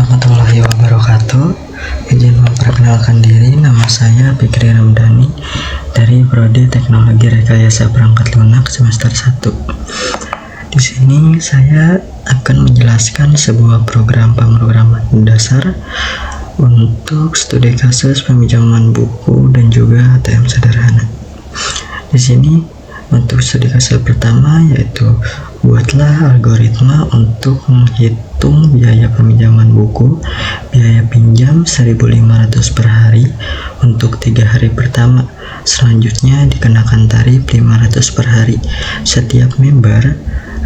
warahmatullahi wabarakatuh. Izin memperkenalkan diri, nama saya Fikri Ramdhani dari Prodi Teknologi Rekayasa Perangkat Lunak semester 1. Di sini saya akan menjelaskan sebuah program pemrograman dasar untuk studi kasus peminjaman buku dan juga ATM sederhana. Di sini untuk studi kasus pertama yaitu buatlah algoritma untuk menghitung biaya peminjaman buku. Biaya pinjam 1.500 per hari untuk 3 hari pertama. Selanjutnya dikenakan tarif 500 per hari. Setiap member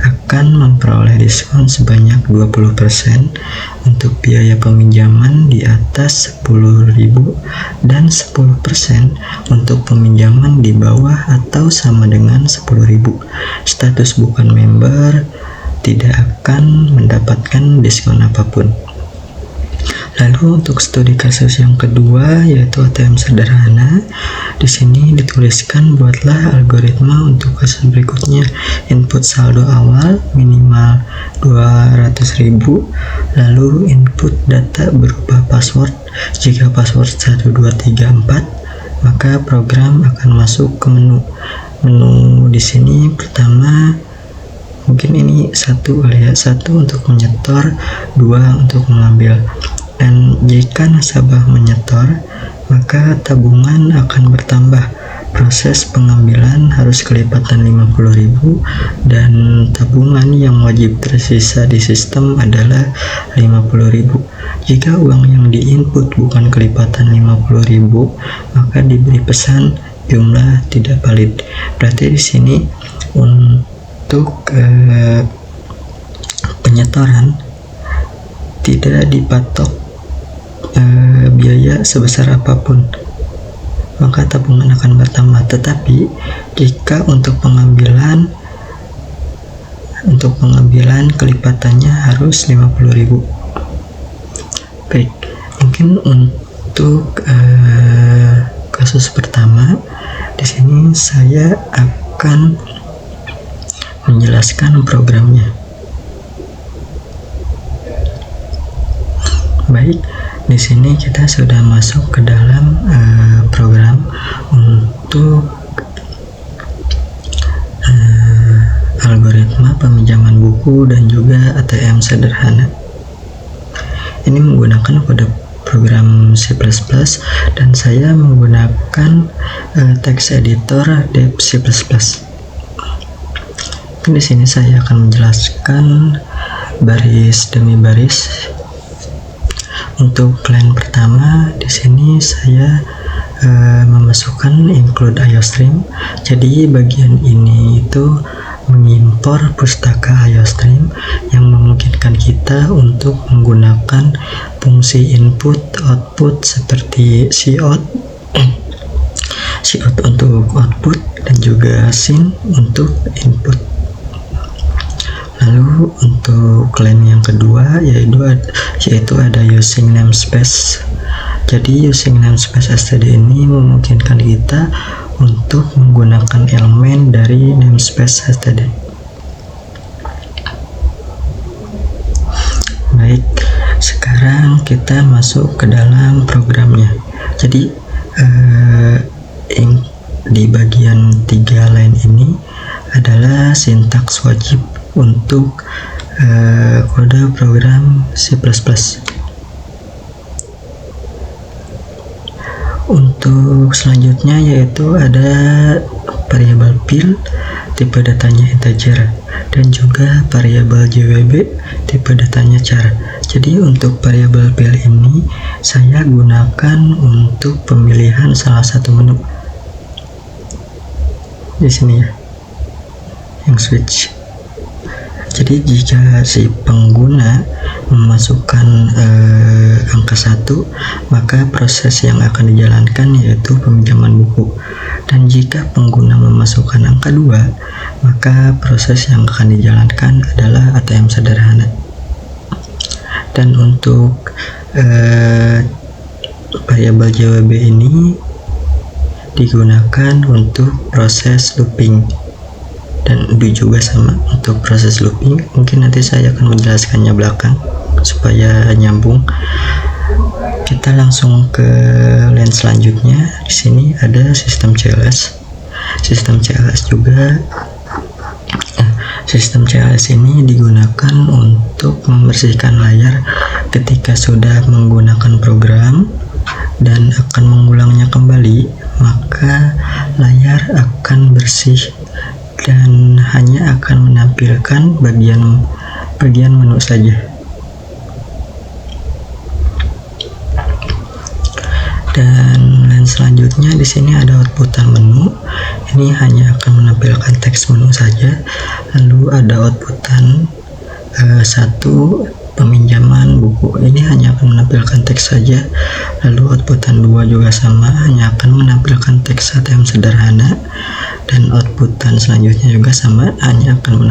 akan memperoleh diskon sebanyak 20% untuk biaya peminjaman di atas 10.000 dan 10% untuk peminjaman di bawah atau sama dengan 10.000. Status bukan member tidak akan mendapatkan diskon apapun. Lalu untuk studi kasus yang kedua yaitu ATM sederhana. Di sini dituliskan buatlah algoritma untuk kasus berikutnya. Input saldo awal minimal 200.000, lalu input data berupa password. Jika password 1234, maka program akan masuk ke menu. Menu di sini pertama mungkin ini satu untuk menyetor, 2 untuk mengambil. Dan jika nasabah menyetor, maka tabungan akan bertambah. Proses pengambilan harus kelipatan 50.000 dan tabungan yang wajib tersisa di sistem adalah 50.000. Jika uang yang diinput bukan kelipatan 50.000, maka diberi pesan jumlah tidak valid. Berarti di sini untuk penyetoran tidak dipatok biaya sebesar apapun, maka tabungan akan bertambah. Tetapi jika untuk pengambilan kelipatannya harus 50.000. Baik, mungkin untuk kasus pertama di sini saya akan menjelaskan programnya. Baik, di sini kita sudah masuk ke dalam program untuk algoritma peminjaman buku dan juga ATM sederhana. Ini menggunakan kode program C++ dan saya menggunakan text editor Dev C++. Di sini saya akan menjelaskan baris demi baris. Untuk line pertama di sini saya memasukkan include IOStream. Jadi bagian ini itu mengimpor pustaka IOStream yang memungkinkan kita untuk menggunakan fungsi input output seperti cout untuk output dan juga syn untuk input. Lalu untuk line yang kedua yaitu ada using namespace. Jadi using namespace std ini memungkinkan kita untuk menggunakan elemen dari namespace std. Baik, sekarang kita masuk ke dalam programnya. Jadi di bagian 3 line ini adalah sintaks wajib untuk kode program C++. Untuk selanjutnya yaitu ada variabel pil tipe datanya integer dan juga variabel jwb tipe datanya char. Jadi untuk variabel pil ini saya gunakan untuk pemilihan salah satu menu. Di sini ya, yang switch. Jadi jika si pengguna memasukkan angka 1, maka proses yang akan dijalankan yaitu peminjaman buku. Dan jika pengguna memasukkan angka 2, maka proses yang akan dijalankan adalah ATM sederhana. Dan untuk variabel jwb ini digunakan untuk proses looping. Dan itu juga sama untuk proses looping, mungkin nanti saya akan menjelaskannya belakang. supaya nyambung. Kita langsung ke line selanjutnya. Di sini ada sistem CLS. Sistem CLS ini digunakan untuk membersihkan layar ketika sudah menggunakan program dan akan mengulangnya kembali, maka layar akan bersih dan hanya akan menampilkan bagian menu saja. Dan line selanjutnya di sini ada outputan menu. Ini hanya akan menampilkan teks menu saja. Lalu ada outputan 1 peminjaman buku, ini hanya akan menampilkan teks saja. Lalu outputan 2 juga sama, hanya akan menampilkan teks ATM sederhana. Dan outputan selanjutnya juga sama, hanya akan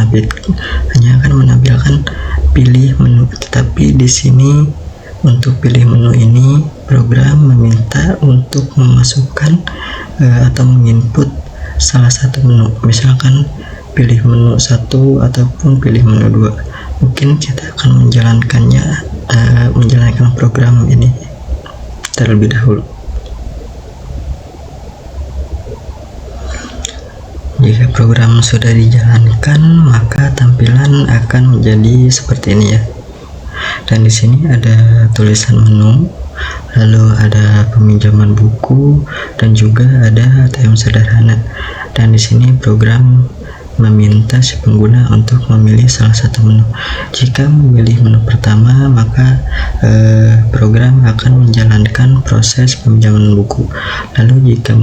menampilkan pilih menu. Tetapi di sini untuk pilih menu ini program meminta untuk memasukkan atau menginput salah satu menu, misalkan pilih menu 1 ataupun pilih menu 2. Mungkin kita akan menjalankan program ini terlebih dahulu. Jika program sudah dijalankan, maka tampilan akan menjadi seperti ini ya. Dan di sini ada tulisan menu, lalu ada peminjaman buku, dan juga ada ATM sederhana. Dan di sini program meminta si pengguna untuk memilih salah satu menu. Jika memilih menu pertama, maka program akan menjalankan proses peminjaman buku. Lalu jika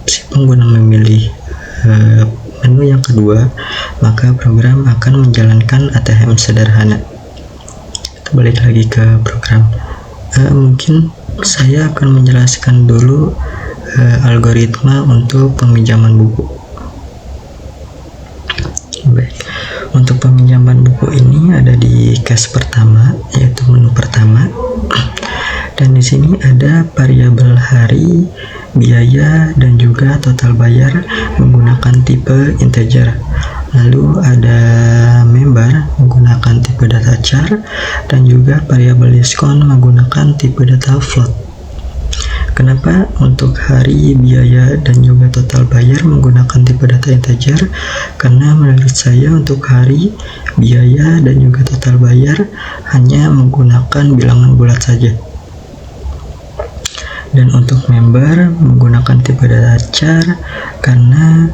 si pengguna memilih menu yang kedua, maka program akan menjalankan ATM sederhana. Kita balik lagi ke program. Mungkin saya akan menjelaskan dulu algoritma untuk peminjaman buku. Baik, untuk peminjaman buku ini ada di case pertama, yaitu menu pertama. Dan di sini ada variabel hari, biaya, dan juga total bayar menggunakan tipe integer. Lalu ada member menggunakan tipe data char, dan juga variabel diskon menggunakan tipe data float. Kenapa untuk hari, biaya, dan juga total bayar menggunakan tipe data integer? Karena menurut saya untuk hari, biaya, dan juga total bayar hanya menggunakan bilangan bulat saja. Dan untuk member menggunakan tipe data char karena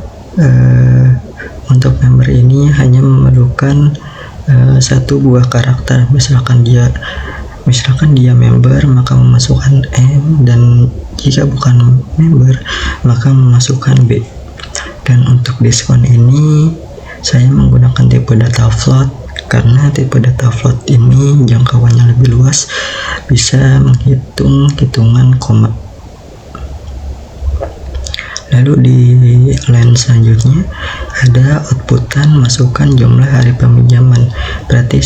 untuk member ini hanya memerlukan satu buah karakter. Misalkan dia member, maka memasukkan M, dan jika bukan member, maka memasukkan B. Dan untuk diskon ini saya menggunakan tipe data float karena tipe data float ini jangkauannya lebih luas, bisa menghitung hitungan koma. Lalu di line selanjutnya ada outputan masukkan jumlah hari peminjaman. Berarti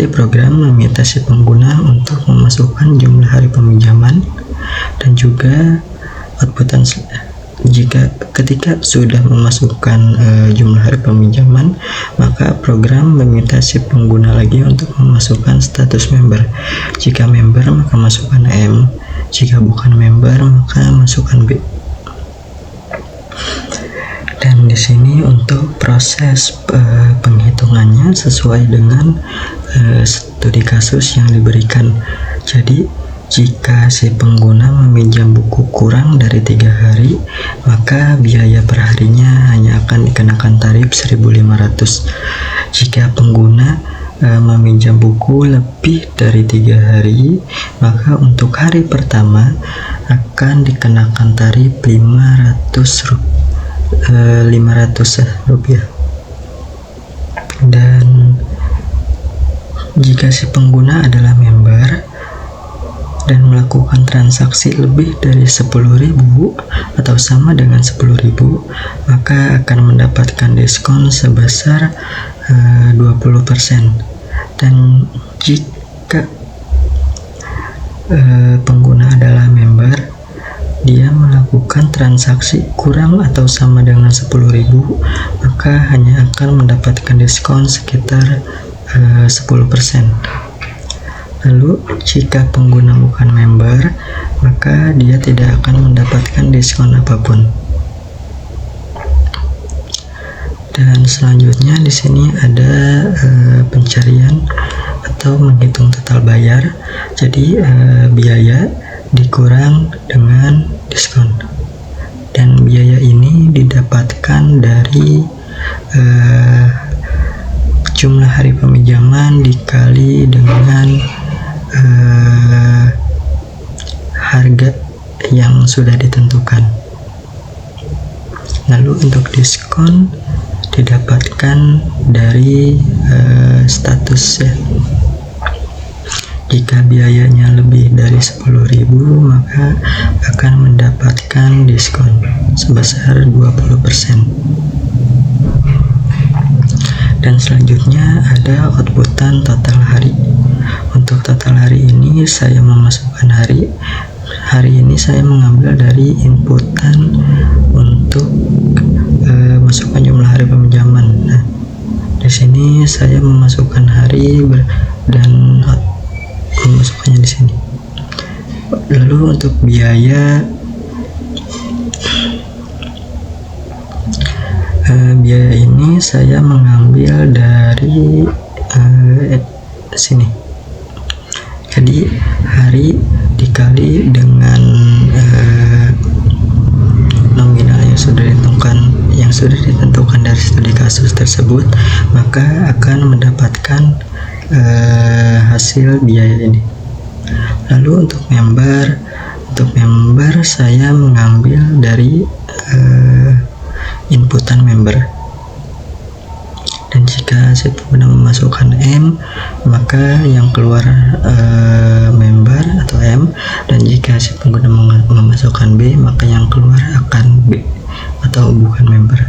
program meminta si pengguna untuk memasukkan jumlah hari peminjaman, dan juga outputan ketika sudah memasukkan jumlah hari peminjaman, maka program meminta si pengguna lagi untuk memasukkan status member. Jika member, maka masukkan M. Jika bukan member, maka masukkan B. Dan di sini untuk proses penghitungannya sesuai dengan studi kasus yang diberikan. Jadi jika si pengguna meminjam buku kurang dari 3 hari, maka biaya per harinya hanya akan dikenakan tarif 1.500. Jika pengguna meminjam buku lebih dari 3 hari, maka untuk hari pertama akan dikenakan tarif 500 rupiah. Dan jika si pengguna adalah member dan melakukan transaksi lebih dari 10.000 atau sama dengan 10.000, maka akan mendapatkan diskon sebesar 20%. Dan jika pengguna adalah member, dia melakukan transaksi kurang atau sama dengan 10.000, maka hanya akan mendapatkan diskon sekitar 10%. Lalu jika pengguna bukan member, maka dia tidak akan mendapatkan diskon apapun. Dan selanjutnya di sini ada pencarian atau menghitung total bayar. Jadi biaya dikurang dengan diskon. Dan biaya ini didapatkan dari jumlah hari peminjaman dikali dengan harga yang sudah ditentukan. Lalu untuk diskon didapatkan dari status ya. Jika biayanya lebih dari 10.000, maka akan mendapatkan diskon sebesar 20%. Dan selanjutnya ada outputan total hari. Untuk total hari ini saya memasukkan hari ini saya mengambil dari inputan untuk masukkan jumlah hari peminjaman. Nah, di sini saya memasukkan hari dan memasukkannya di sini. Lalu untuk biaya ini saya mengambil dari sini. Jadi hari dikali dengan nominal yang sudah ditentukan dari studi kasus tersebut, maka akan mendapatkan hasil biaya ini. Lalu untuk member saya mengambil dari inputan member. Dan jika si pengguna memasukkan M, maka yang keluar member atau M, dan jika si pengguna memasukkan B, maka yang keluar akan B atau bukan member.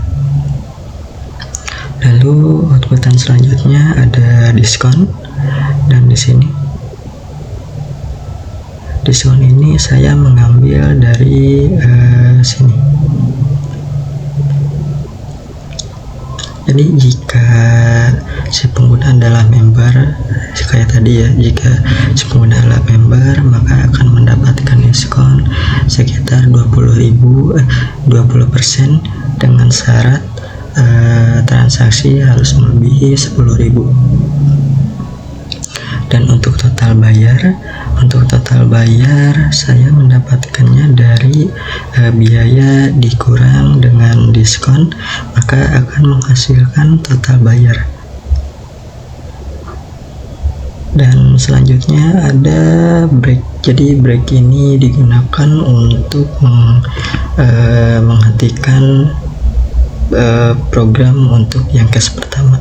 Lalu outputan selanjutnya ada diskon, dan di sini diskon ini saya mengambil dari sini. Jadi jika si pengguna adalah member, kayak tadi ya, jika si pengguna adalah member, maka akan mendapatkan diskon sekitar 20% dengan syarat transaksi harus melebihi 10.000. Dan untuk total bayar saya mendapatkannya dari biaya dikurang dengan diskon, maka akan menghasilkan total bayar. Dan selanjutnya ada break. Jadi break ini digunakan untuk menghentikan program untuk yang case pertama.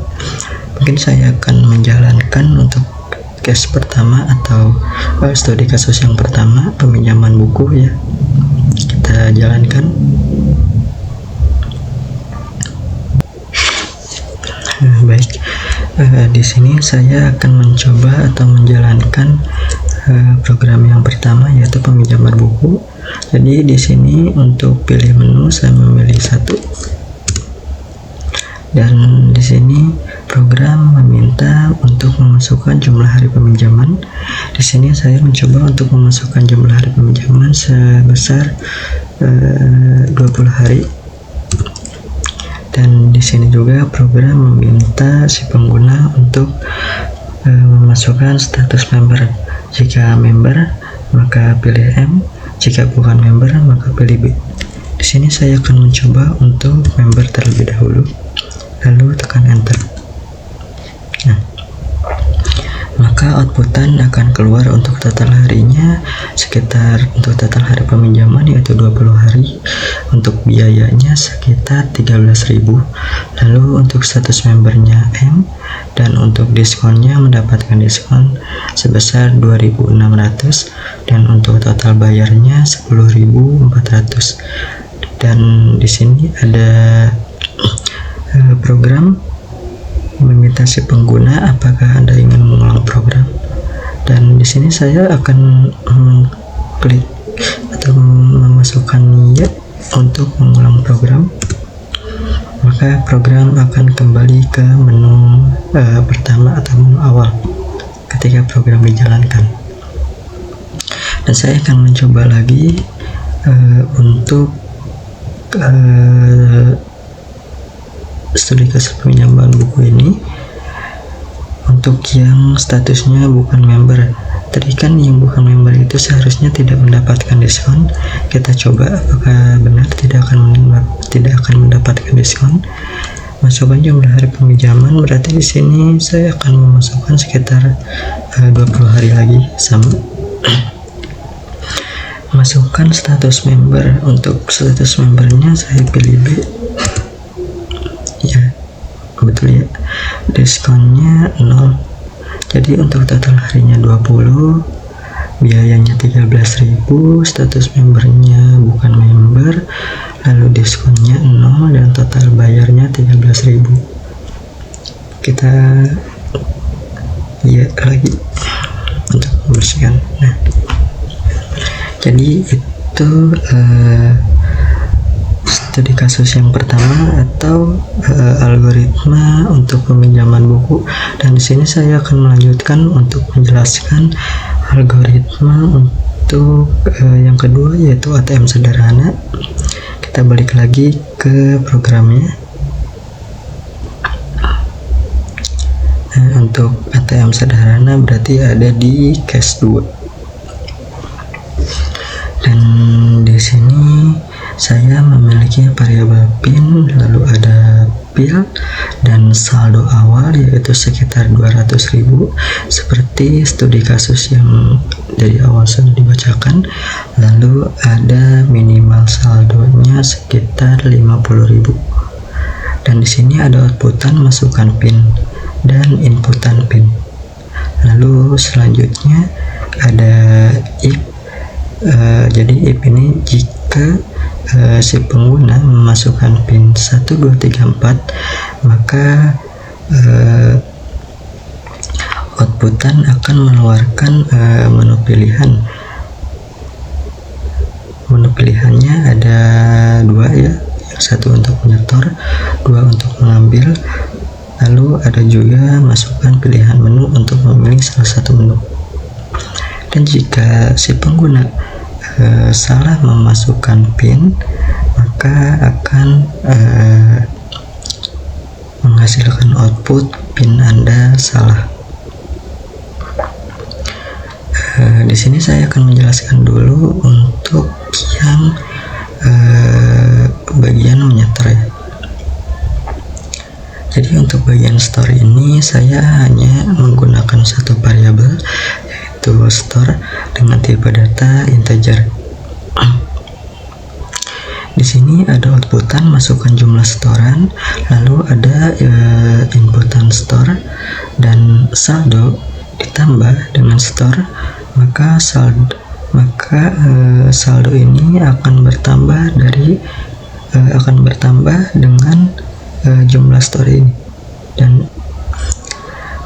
Mungkin saya akan menjalankan untuk case pertama atau studi kasus yang pertama, peminjaman buku ya. Kita jalankan. Baik, di sini saya akan mencoba atau menjalankan program yang pertama, yaitu peminjaman buku. Jadi di sini untuk pilih menu saya memilih 1. Dan di sini program meminta untuk memasukkan jumlah hari peminjaman. Di sini saya mencoba untuk memasukkan jumlah hari peminjaman sebesar 20 hari. Dan di sini juga program meminta si pengguna untuk memasukkan status member. Jika member, maka pilih M. Jika bukan member, maka pilih B. Di sini saya akan mencoba untuk member terlebih dahulu. Lalu tekan enter. Nah, maka outputan akan keluar untuk total harinya sekitar, untuk total hari peminjaman yaitu 20 hari, untuk biayanya sekitar 13.000. Lalu untuk status membernya M, dan untuk diskonnya mendapatkan diskon sebesar 2.600, dan untuk total bayarnya 10.400. Dan di sini ada program meminta si pengguna apakah Anda ingin mengulang program. Dan di sini saya akan klik atau memasukkan ya untuk mengulang program. maka program akan kembali ke menu pertama atau menu awal ketika program dijalankan. Dan saya akan mencoba lagi untuk studi kasus pinjaman buku ini untuk yang statusnya bukan member. Tadi kan yang bukan member itu seharusnya tidak mendapatkan diskon. Kita coba apakah benar tidak akan mendapatkan diskon. Masukkan jumlah hari peminjaman, berarti di sini saya akan memasukkan sekitar 20 hari lagi sama. Masukkan status member. Untuk status membernya saya pilih B. Ya, betul ya. Diskonnya 0. Jadi untuk total harinya 20, biayanya 13.000, status membernya bukan member, lalu diskonnya 0 dan total bayarnya 13.000. Kita lihat lagi untuk membersihkan. Nah, jadi itu studi kasus yang pertama atau algoritma untuk peminjaman buku, dan di sini saya akan melanjutkan untuk menjelaskan algoritma untuk yang kedua, yaitu ATM sederhana. Kita balik lagi ke programnya. Nah, untuk ATM sederhana berarti ada di case 2. Dan di sini saya memiliki variabel PIN, lalu ada bill dan saldo awal yaitu sekitar 200.000 seperti studi kasus yang dari awal sudah dibacakan. Lalu ada minimal saldonya sekitar 50.000. Dan di sini ada outputan masukkan PIN dan inputan PIN. Lalu selanjutnya ada if. Jadi if ini jika si pengguna memasukkan PIN 1234, maka outputan akan mengeluarkan menu pilihan. Menu pilihannya ada 2 ya, yang satu untuk menyetor, 2 untuk mengambil, lalu ada juga masukkan pilihan menu untuk memilih salah satu menu. Dan jika si pengguna salah memasukkan PIN, maka akan menghasilkan output PIN Anda salah. Di sini saya akan menjelaskan dulu untuk yang bagian menyetor ya. Jadi untuk bagian store ini saya hanya menggunakan satu variabel, yaitu store dengan tipe data integer. Di sini ada outputan masukkan jumlah storan, lalu ada inputan store dan saldo ditambah dengan store, maka saldo ini akan bertambah dengan jumlah store ini. Dan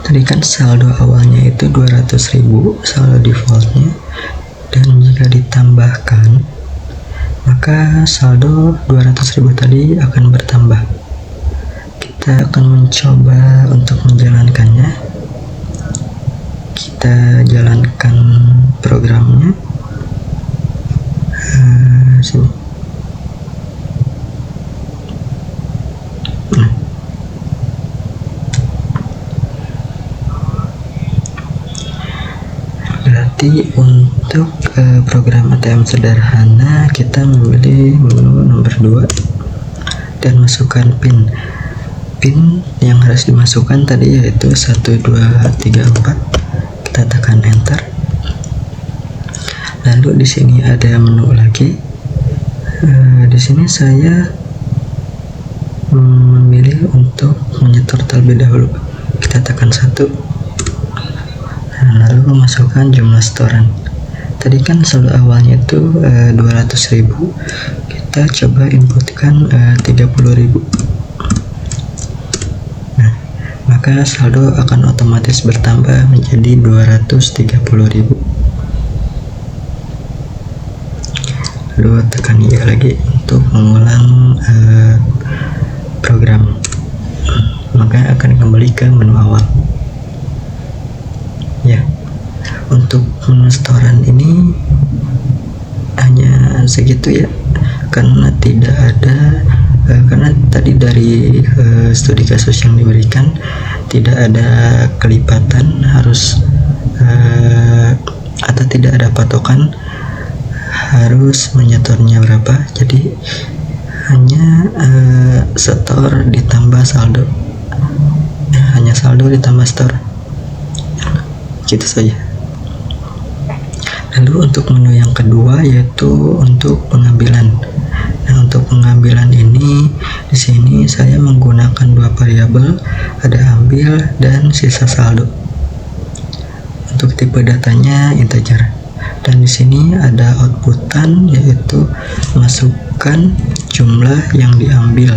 tadi kan saldo awalnya itu 200.000 saldo defaultnya, dan jika ditambahkan maka saldo 200.000 tadi akan bertambah. Kita akan mencoba untuk menjalankannya. Kita jalankan programnya. Sini. Nah. Berarti untuk program ATM sederhana kita memilih menu nomor 2 dan masukkan PIN. PIN yang harus dimasukkan tadi yaitu 1234. Kita tekan enter. Lalu di sini ada menu lagi. Di sini saya memilih untuk menyetor terlebih dahulu. Kita tekan 1. Lalu memasukkan jumlah storan. Tadi kan saldo awalnya itu 200.000. Kita coba inputkan 30.000. Nah, maka saldo akan otomatis bertambah menjadi 230.000. Lalu tekan iya lagi untuk mengulang program, maka akan kembali ke menu awal. Ya, untuk menu setoran ini hanya segitu ya, karena tidak ada karena tadi dari studi kasus yang diberikan tidak ada kelipatan harus atau tidak ada patokan harus menyetornya berapa, jadi hanya setor ditambah saldo, hanya saldo ditambah setor, gitu saja. Lalu untuk menu yang kedua yaitu untuk pengambilan. Nah, untuk pengambilan ini di sini saya menggunakan dua variabel, ada ambil dan sisa saldo. Untuk tipe datanya integer. Dan di sini ada outputan yaitu masukkan jumlah yang diambil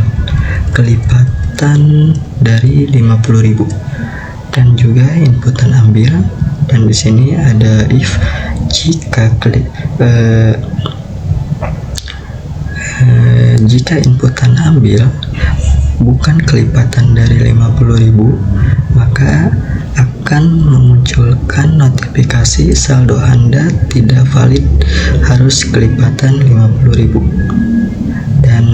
kelipatan dari 50.000 dan juga inputan ambil. Dan di sini ada if jika inputan ambil bukan kelipatan dari 50.000, maka akan memunculkan notifikasi saldo Anda tidak valid, harus kelipatan 50.000. Dan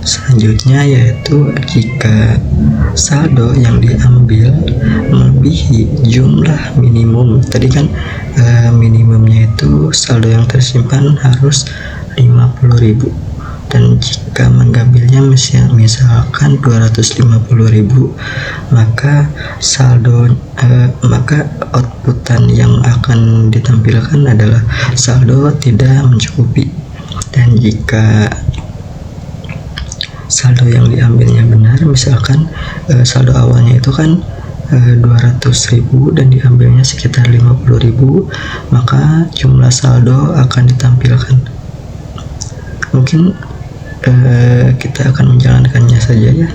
selanjutnya yaitu jika saldo yang diambil melebihi jumlah minimum, tadi kan minimumnya itu saldo yang tersimpan harus 50.000, dan jika mengambilnya misalkan 250.000, maka maka outputan yang akan ditampilkan adalah saldo tidak mencukupi. Dan jika saldo yang diambilnya benar, misalkan saldo awalnya itu kan 200.000 dan diambilnya sekitar 50.000, maka jumlah saldo akan ditampilkan. Mungkin kita akan menjalankannya saja ya.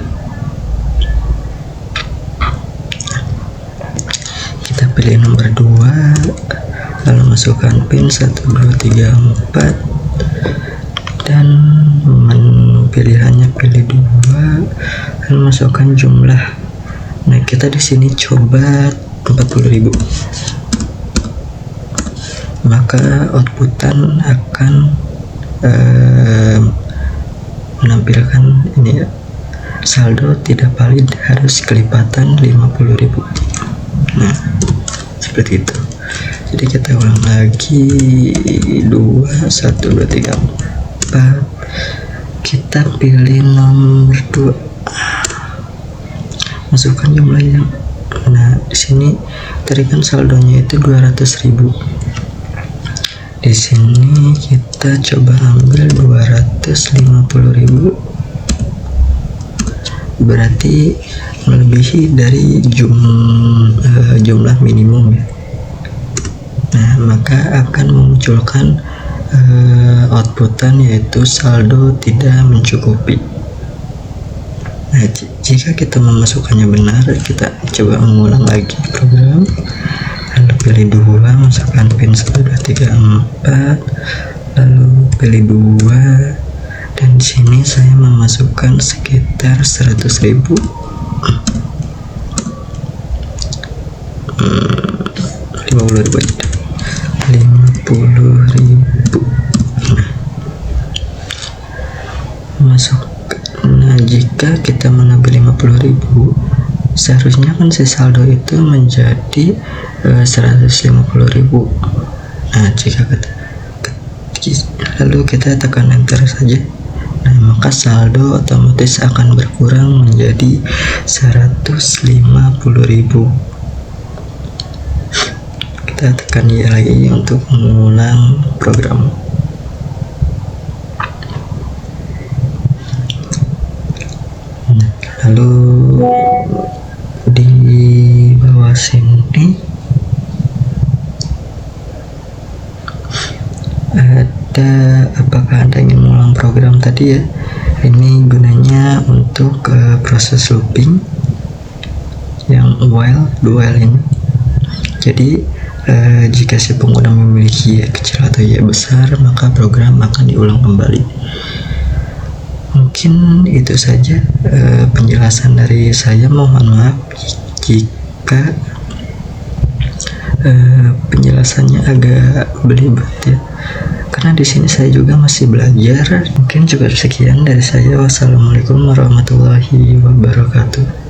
Kita pilih nomor 2, lalu masukkan pin 1, 2, 3, 4, dan pilihannya pilih 2, lalu masukkan jumlah. Nah, kita di sini coba 40.000, maka outputan akan menampilkan ini ya, saldo tidak valid, harus kelipatan 50.000. Nah, seperti itu. Jadi kita ulang lagi, 2, 1, 2, 3, 4. Kita pilih nomor 2, masukkan jumlahnya. Nah, di sini tadi kan saldonya itu 200.000. Di sini kita coba ambil 250.000, berarti melebihi dari jumlah minimum ya. Nah, maka akan memunculkan outputan yaitu saldo tidak mencukupi. Nah, jika kita memasukkannya benar, kita coba mengulang lagi program, lalu pilih 2, masukkan pin 1, 2, 3, 4, lalu pilih 2, dan di sini saya memasukkan sekitar 100.000. 50.000 aja. 50.000. Masuk. Nah, jika kita mengambil 50.000, seharusnya kan si saldo itu menjadi 150.000. Nah, jika lalu kita tekan enter saja, nah maka saldo otomatis akan berkurang menjadi 150.000. Kita tekan ya lagi untuk mengulang program. Lalu di bawah sini ada, apakah Anda ingin mengulang program tadi ya? Ini gunanya untuk proses looping yang while ini. Jadi jika si pengguna memiliki Y kecil atau Y besar, maka program akan diulang kembali. Mungkin itu saja penjelasan dari saya. Mohon maaf jika penjelasannya agak belibet ya, karena di sini saya juga masih belajar. Mungkin cukup sekian dari saya. Wassalamualaikum warahmatullahi wabarakatuh.